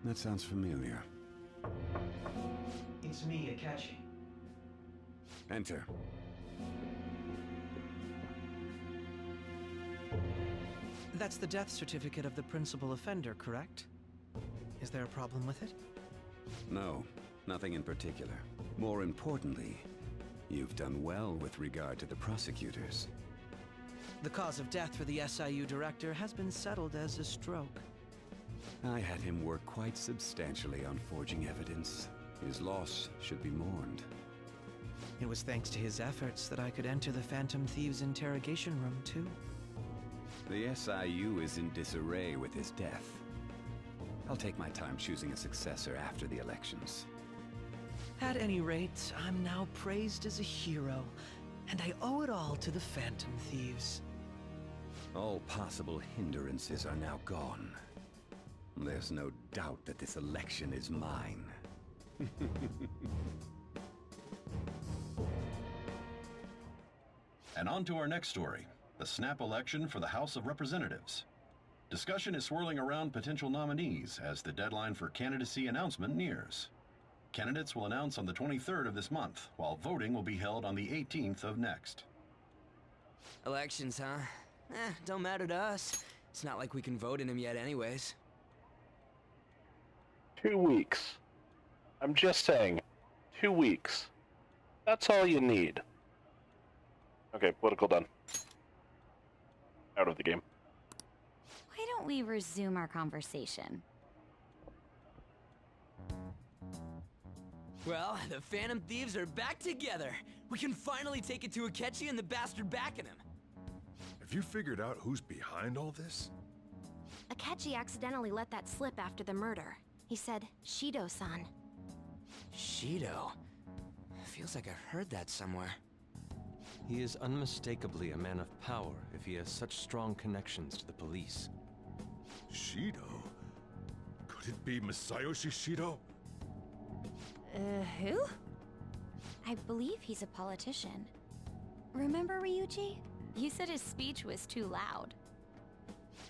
That sounds familiar. It's me, Akechi. Enter. That's the death certificate of the principal offender, correct? Is there a problem with it? No, nothing in particular. More importantly, you've done well with regard to the prosecutors. The cause of death for the SIU director has been settled as a stroke. I had him work quite substantially on forging evidence. His loss should be mourned. It was thanks to his efforts that I could enter the Phantom Thieves' interrogation room, too. The SIU is in disarray with his death. I'll take my time choosing a successor after the elections. At any rate, I'm now praised as a hero, and I owe it all to the Phantom Thieves. All possible hindrances are now gone. There's no doubt that this election is mine. And on to our next story, the snap election for the House of Representatives. Discussion is swirling around potential nominees as the deadline for candidacy announcement nears. Candidates will announce on the 23rd of this month, while voting will be held on the 18th of next. Elections, huh? Don't matter to us. It's not like we can vote in them yet anyways. 2 weeks. I'm just saying, 2 weeks. That's all you need. Okay, political done. Out of the game. Why don't we resume our conversation? Well, the Phantom Thieves are back together. We can finally take it to Akechi and the bastard backing him. Have you figured out who's behind all this? Akechi accidentally let that slip after the murder. He said, Shido-san. Shido? Feels like I've heard that somewhere. He is unmistakably a man of power if he has such strong connections to the police. Shido? Could it be Masayoshi Shido? Who? I believe he's a politician. Remember, Ryuji? You said his speech was too loud.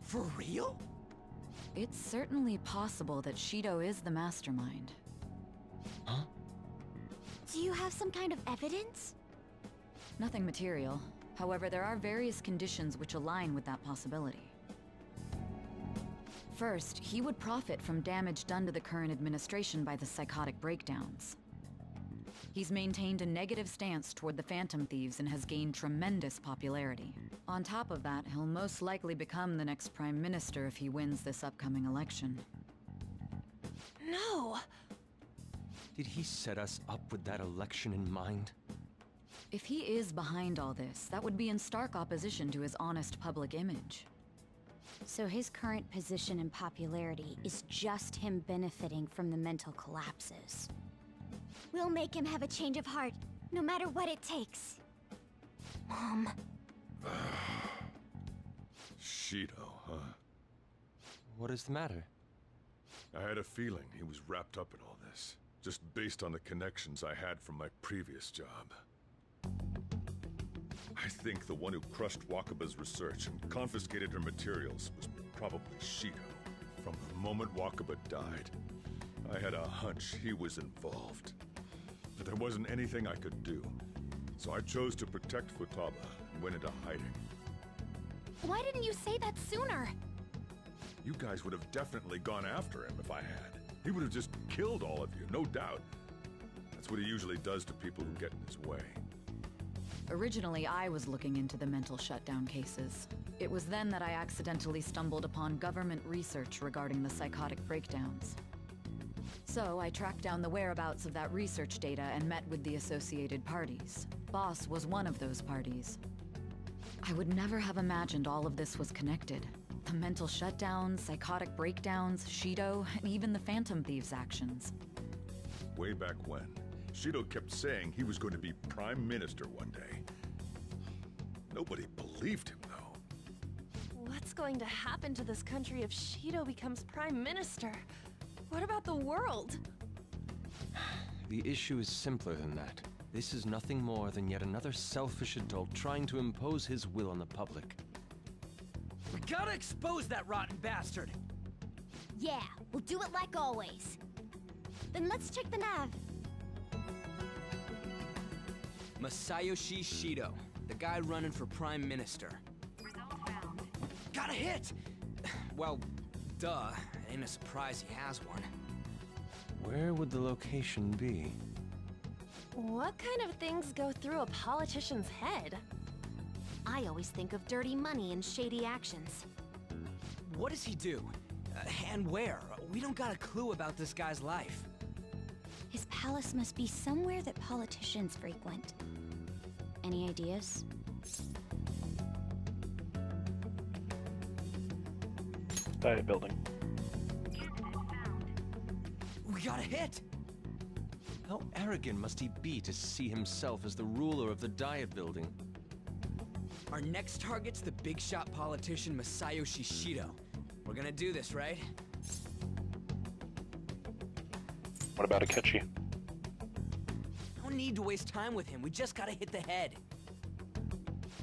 For real? It's certainly possible that Shido is the mastermind. Huh? Do you have some kind of evidence? Nothing material. However, there are various conditions which align with that possibility. First, he would profit from damage done to the current administration by the psychotic breakdowns. He's maintained a negative stance toward the Phantom Thieves and has gained tremendous popularity. On top of that, he'll most likely become the next Prime Minister if he wins this upcoming election. No! Did he set us up with that election in mind? If he is behind all this, that would be in stark opposition to his honest public image. So his current position and popularity is just him benefiting from the mental collapses. We'll make him have a change of heart, no matter what it takes. Mom. Shido, huh? What is the matter? I had a feeling he was wrapped up in all this, just based on the connections I had from my previous job. I think the one who crushed Wakaba's research and confiscated her materials was probably Shido. From the moment Wakaba died, I had a hunch he was involved. But there wasn't anything I could do. So I chose to protect Futaba and went into hiding. Why didn't you say that sooner? You guys would have definitely gone after him if I had. He would have just killed all of you, no doubt. That's what he usually does to people who get in his way. Originally, I was looking into the mental shutdown cases. It was then that I accidentally stumbled upon government research regarding the psychotic breakdowns. So I tracked down the whereabouts of that research data and met with the associated parties. Boss was one of those parties. I would never have imagined all of this was connected. The mental shutdowns, psychotic breakdowns, Shido, and even the Phantom Thieves' actions. Way back when, Shido kept saying he was going to be Prime Minister one day. Nobody believed him, though. What's going to happen to this country if Shido becomes Prime Minister? What about the world? The issue is simpler than that. This is nothing more than yet another selfish adult trying to impose his will on the public. We gotta expose that rotten bastard! Yeah, we'll do it like always. Then let's check the nav. Masayoshi Shido, the guy running for Prime Minister. Got a hit! Well, duh. Ain't a surprise he has one. Where would the location be? What kind of things go through a politician's head? I always think of dirty money and shady actions. What does he do? And where? We don't got a clue about this guy's life. His palace must be somewhere that politicians frequent. Any ideas? Diet building. We got a hit! How arrogant must he be to see himself as the ruler of the Diet Building? Our next target's the big shot politician Masayoshi Shido. We're gonna do this, right? What about Akechi? No need to waste time with him. We just gotta hit the head.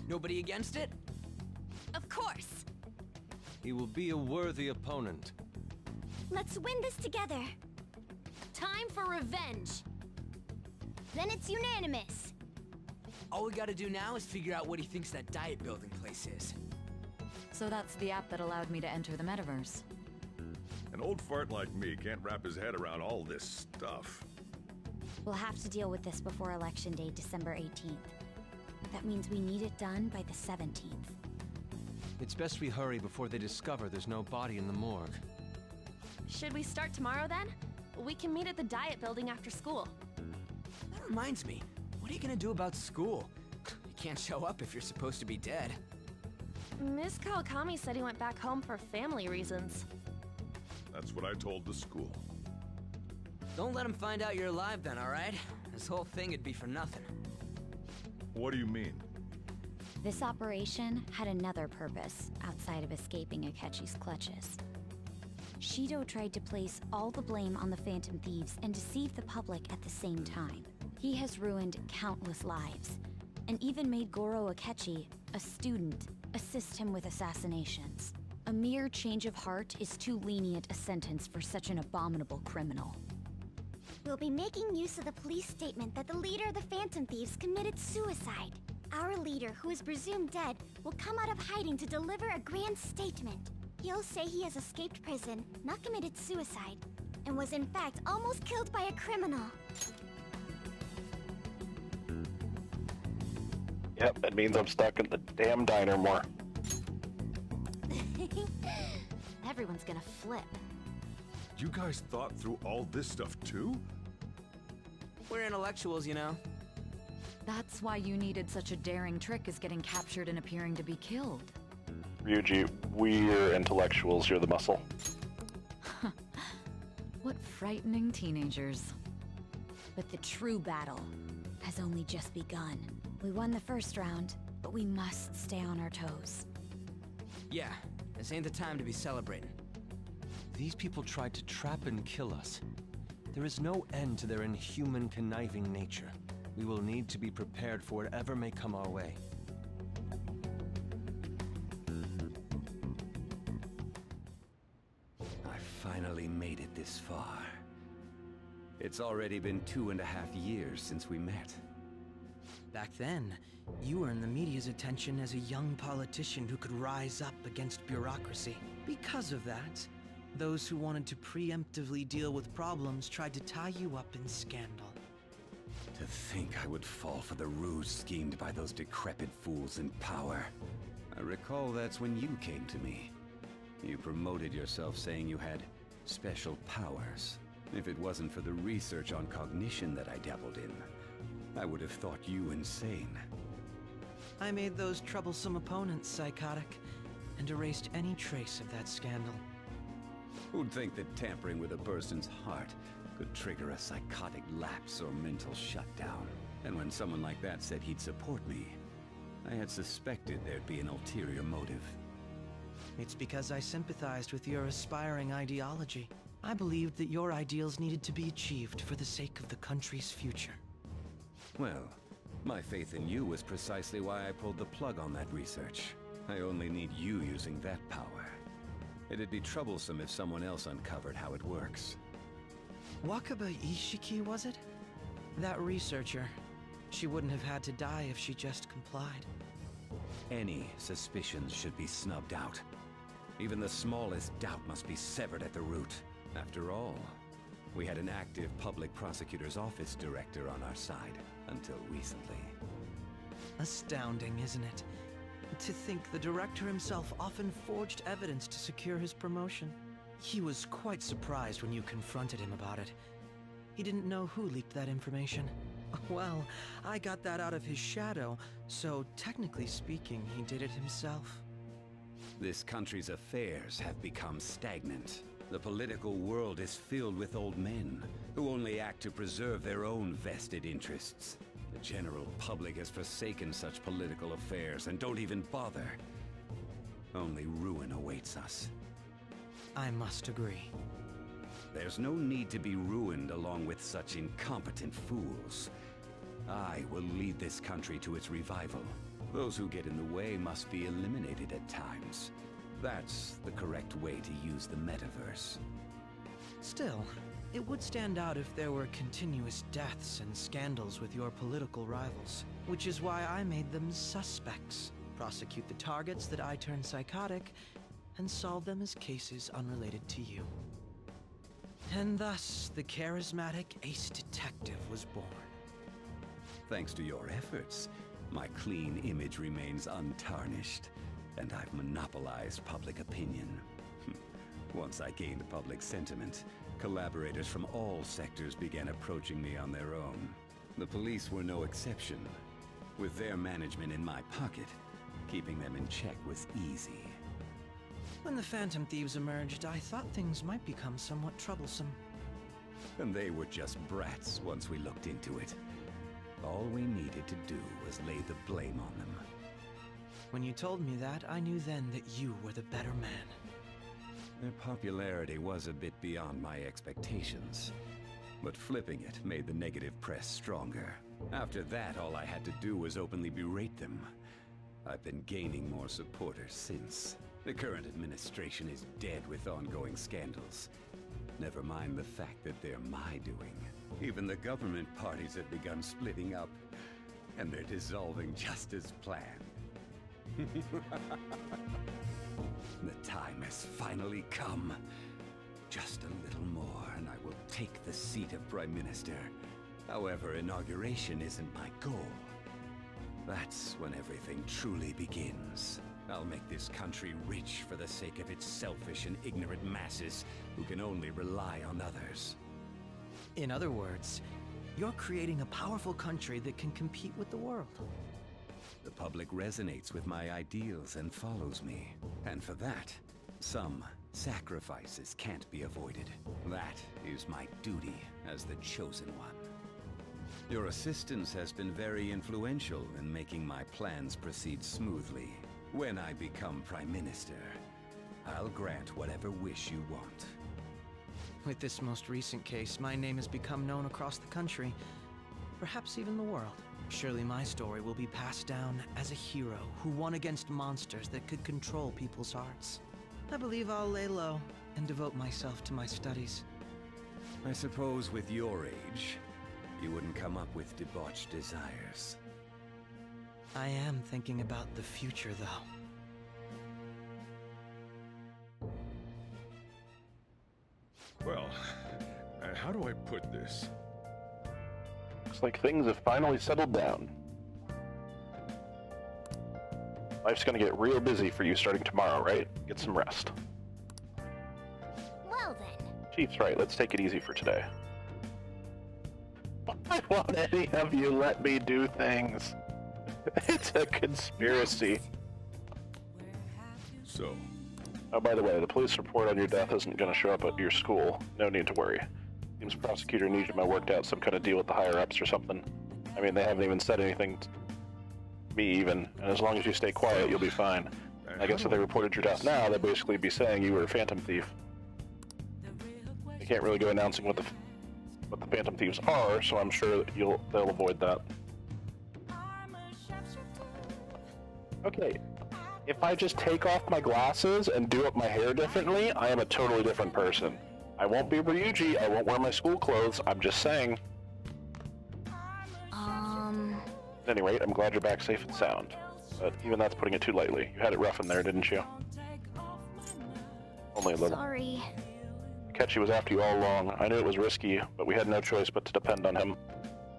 Nobody against it? Of course! He will be a worthy opponent. Let's win this together. Time for revenge! Then it's unanimous. All we gotta do now is figure out what he thinks that diet building place is. So that's the app that allowed me to enter the metaverse. An old fart like me can't wrap his head around all this stuff. We'll have to deal with this before Election Day, December 18th. That means we need it done by the 17th. It's best we hurry before they discover there's no body in the morgue. Should we start tomorrow then? We can meet at the diet building after school. That reminds me, what are you gonna do about school? You can't show up if you're supposed to be dead. Miss Kawakami said he went back home for family reasons. That's what I told the school. Don't let him find out you're alive then, alright? This whole thing would be for nothing. What do you mean? This operation had another purpose outside of escaping Akechi's clutches. Shido tried to place all the blame on the Phantom Thieves and deceive the public at the same time. He has ruined countless lives, and even made Goro Akechi, a student, assist him with assassinations. A mere change of heart is too lenient a sentence for such an abominable criminal. We'll be making use of the police statement that the leader of the Phantom Thieves committed suicide. Our leader, who is presumed dead, will come out of hiding to deliver a grand statement. He'll say he has escaped prison, not committed suicide, and was in fact almost killed by a criminal. Yep, that means I'm stuck in the damn diner more. Everyone's gonna flip. You guys thought through all this stuff too? We're intellectuals, you know. That's why you needed such a daring trick as getting captured and appearing to be killed. Ryuji, we're intellectuals, you're the muscle. What frightening teenagers. But the true battle has only just begun. We won the first round, but we must stay on our toes. Yeah, this ain't the time to be celebrating. These people tried to trap and kill us. There is no end to their inhuman, conniving nature. We will need to be prepared for whatever may come our way. I finally made it this far. It's already been 2.5 years since we met. Back then, you earned the media's attention as a young politician who could rise up against bureaucracy. Because of that, those who wanted to preemptively deal with problems tried to tie you up in scandal. To think I would fall for the ruse schemed by those decrepit fools in power. I recall that's when you came to me. You promoted yourself saying you had special powers. If it wasn't for the research on cognition that I dabbled in, I would have thought you insane. I made those troublesome opponents psychotic, and erased any trace of that scandal. Who'd think that tampering with a person's heart could trigger a psychotic lapse or mental shutdown? And when someone like that said he'd support me, I had suspected there'd be an ulterior motive. It's because I sympathized with your aspiring ideology. I believed that your ideals needed to be achieved for the sake of the country's future. Well, my faith in you was precisely why I pulled the plug on that research. I only need you using that power. It'd be troublesome if someone else uncovered how it works. Wakaba Ishiki, was it? That researcher. She wouldn't have had to die if she just complied. Any suspicions should be snubbed out. Even the smallest doubt must be severed at the root. After all, we had an active public prosecutor's office director on our side until recently. Astounding, isn't it? To think the director himself often forged evidence to secure his promotion. He was quite surprised when you confronted him about it. He didn't know who leaked that information. Well, I got that out of his shadow, so technically speaking, he did it himself. This country's affairs have become stagnant. The political world is filled with old men who only act to preserve their own vested interests. The general public has forsaken such political affairs and don't even bother. Only ruin awaits us. I must agree. There's no need to be ruined along with such incompetent fools. I will lead this country to its revival. Those who get in the way must be eliminated at times. That's the correct way to use the metaverse. Still, it would stand out if there were continuous deaths and scandals with your political rivals, which is why I made them suspects. Prosecute the targets that I turn psychotic, and solve them as cases unrelated to you. And thus, the charismatic ace detective was born. Thanks to your efforts, my clean image remains untarnished, and I've monopolized public opinion. Once I gained public sentiment, collaborators from all sectors began approaching me on their own. The police were no exception. With their management in my pocket, keeping them in check was easy. When the Phantom Thieves emerged, I thought things might become somewhat troublesome. And they were just brats once we looked into it. All we needed to do was lay the blame on them. When you told me that, I knew then that you were the better man. Their popularity was a bit beyond my expectations, but flipping it made the negative press stronger. After that, all I had to do was openly berate them. I've been gaining more supporters since. The current administration is dead with ongoing scandals. Never mind the fact that they're my doing. Even the government parties have begun splitting up, and they're dissolving just as planned. The time has finally come. Just a little more, and I will take the seat of Prime Minister. However, inauguration isn't my goal. That's when everything truly begins. I'll make this country rich for the sake of its selfish and ignorant masses who can only rely on others. In other words, you're creating a powerful country that can compete with the world. The public resonates with my ideals and follows me. And for that, some sacrifices can't be avoided. That is my duty as the chosen one. Your assistance has been very influential in making my plans proceed smoothly. When I become Prime Minister, I'll grant whatever wish you want. With this most recent case, my name has become known across the country, perhaps even the world. Surely my story will be passed down as a hero who won against monsters that could control people's hearts. I believe I'll lay low and devote myself to my studies. I suppose with your age, you wouldn't come up with debauched desires. I am thinking about the future, though. Well, how do I put this? Looks like things have finally settled down. Life's gonna get real busy for you starting tomorrow, right? Get some rest. Well then. Chief's right, let's take it easy for today. Why won't any of you let me do things? It's a conspiracy. So, Oh, by the way, the police report on your death isn't going to show up at your school. No need to worry. Seems prosecutor needs to have worked out some kind of deal with the higher-ups or something. I mean, they haven't even said anything to me even, and as long as you stay quiet, you'll be fine. I guess if they reported your death now, they'd basically be saying you were a Phantom Thief. They can't really go announcing what the Phantom Thieves are, so I'm sure that they'll avoid that. Okay, If I just take off my glasses and do up my hair differently, I am a totally different person. I won't be Ryuji, I won't wear my school clothes, I'm just saying. At any rate, I'm glad you're back safe and sound. But even that's putting it too lightly. You had it rough in there, didn't you? Only a little. Sorry. Akechi was after you all along. I knew it was risky, but we had no choice but to depend on him.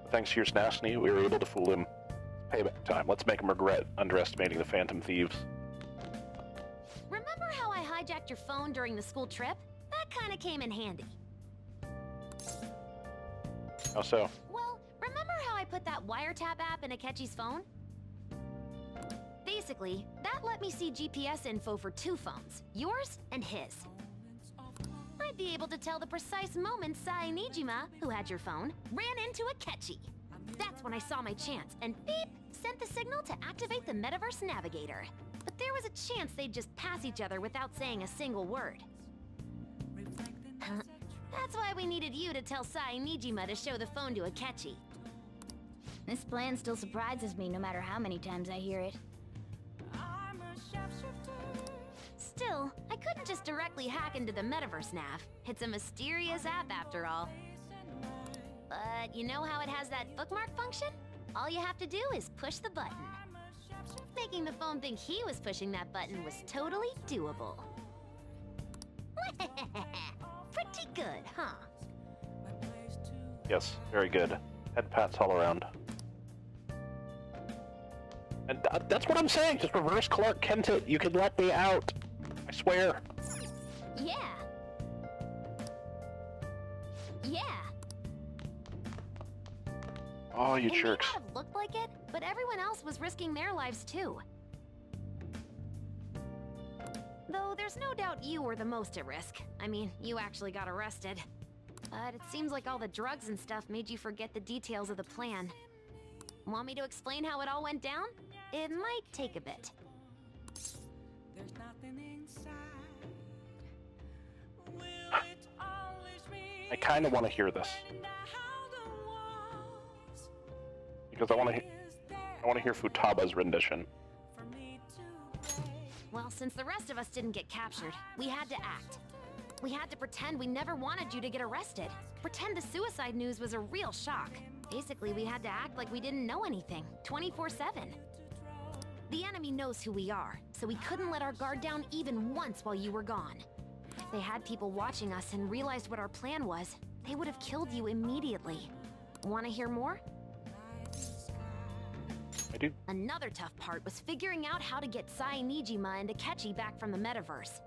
But thanks to your tenacity, we were able to fool him. Payback time. Let's make him regret underestimating the Phantom Thieves. Remember how I hijacked your phone during the school trip? That kinda came in handy. How so? Well, remember how I put that wiretap app in Akechi's phone? Basically, that let me see GPS info for 2 phones, yours and his. I'd be able to tell the precise moment Sai Nijima, who had your phone, ran into Akechi. That's when I saw my chance, and beep, sent the signal to activate the Metaverse Navigator. But there was a chance they'd just pass each other without saying a single word. That's why we needed you to tell Sai Nijima to show the phone to Akechi. This plan still surprises me no matter how many times I hear it. Still, I couldn't just directly hack into the Metaverse Nav. It's a mysterious app after all. But you know how it has that bookmark function? All you have to do is push the button. Making the phone think he was pushing that button was totally doable. Pretty good, huh? Yes, very good. Head pats all around. And that's what I'm saying, just reverse Clark Kent it. You can let me out. I swear. Yeah. Yeah. Oh, you jerks. It may not have looked like it, but everyone else was risking their lives too. Though there's no doubt you were the most at risk. I mean, you actually got arrested. But it seems like all the drugs and stuff made you forget the details of the plan. Want me to explain how it all went down? It might take a bit. I kind of want to hear this. Because I want to hear Futaba's rendition. Well, since the rest of us didn't get captured, we had to act. We had to pretend we never wanted you to get arrested. Pretend the suicide news was a real shock. Basically, we had to act like we didn't know anything, 24/7. The enemy knows who we are, so we couldn't let our guard down even once while you were gone. If they had people watching us and realized what our plan was, they would have killed you immediately. Want to hear more? I do. Another tough part was figuring out how to get Sai Nijima and Akechi back from the metaverse.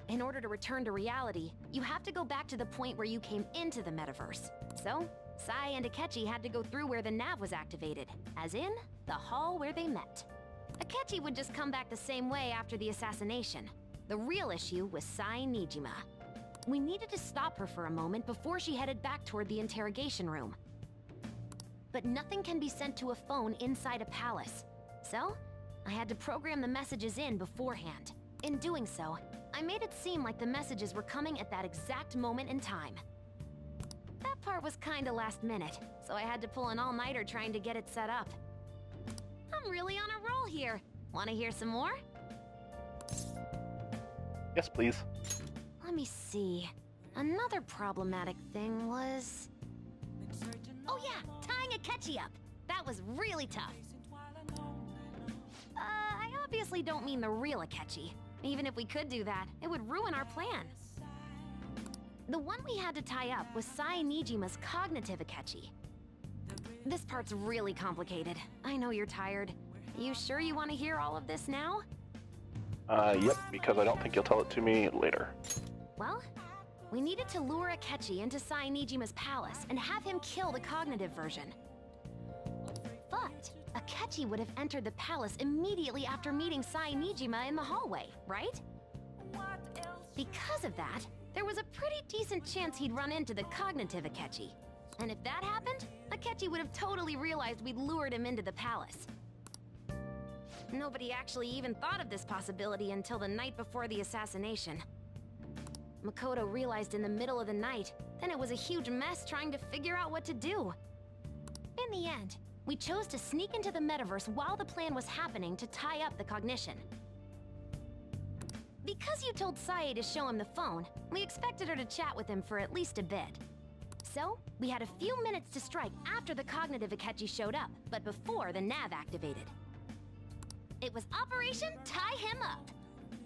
In order to return to reality, you have to go back to the point where you came into the metaverse. So, Sai and Akechi had to go through where the nav was activated, as in, the hall where they met. Akechi would just come back the same way after the assassination. The real issue was Sai Nijima. We needed to stop her for a moment before she headed back toward the interrogation room. But nothing can be sent to a phone inside a palace. So, I had to program the messages in beforehand. In doing so, I made it seem like the messages were coming at that exact moment in time. That part was kinda last minute, so I had to pull an all-nighter trying to get it set up. I'm really on a roll here. Wanna hear some more? Yes, please. Let me see. Another problematic thing was... Oh yeah, tying Akechi up. That was really tough. I obviously don't mean the real Akechi. Even if we could do that, it would ruin our plan. The one we had to tie up was Sai Nijima's cognitive Akechi. This part's really complicated. I know you're tired. You sure you want to hear all of this now? Yep, because I don't think you'll tell it to me later. Well, we needed to lure Akechi into Sai Nijima's palace and have him kill the cognitive version. But Akechi would have entered the palace immediately after meeting Sai Nijima in the hallway, right? Because of that, there was a pretty decent chance he'd run into the cognitive Akechi. And if that happened, Akechi would have totally realized we'd lured him into the palace. Nobody actually even thought of this possibility until the night before the assassination. Makoto realized in the middle of the night, then it was a huge mess trying to figure out what to do. In the end, we chose to sneak into the metaverse while the plan was happening to tie up the cognition. Because you told Sae to show him the phone, we expected her to chat with him for at least a bit. So, we had a few minutes to strike after the cognitive Akechi showed up, but before the nav activated. It was Operation Tie Him Up,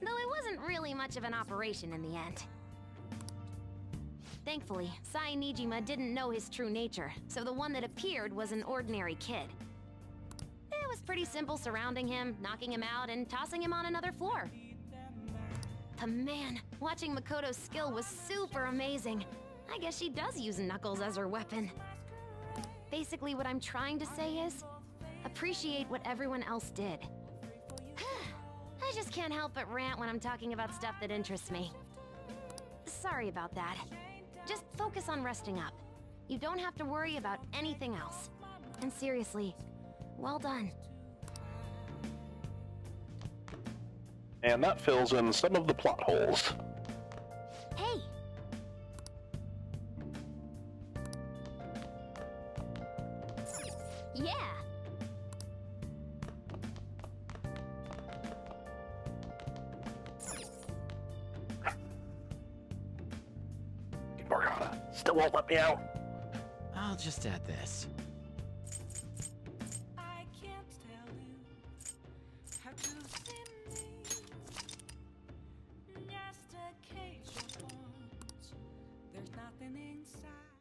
though it wasn't really much of an operation in the end. Thankfully, Sae Nijima didn't know his true nature, so the one that appeared was an ordinary kid. It was pretty simple surrounding him, knocking him out, and tossing him on another floor. But man, watching Makoto's skill was super amazing. I guess she does use Knuckles as her weapon. Basically, what I'm trying to say is, appreciate what everyone else did. I just can't help but rant when I'm talking about stuff that interests me. Sorry about that. Just focus on resting up. You don't have to worry about anything else. And seriously, well done. And that fills in some of the plot holes. Hey! Yeah! Morgana still won't let me out. I'll just add this. I can't tell you how to see me. Just a cage of bones. There's nothing inside.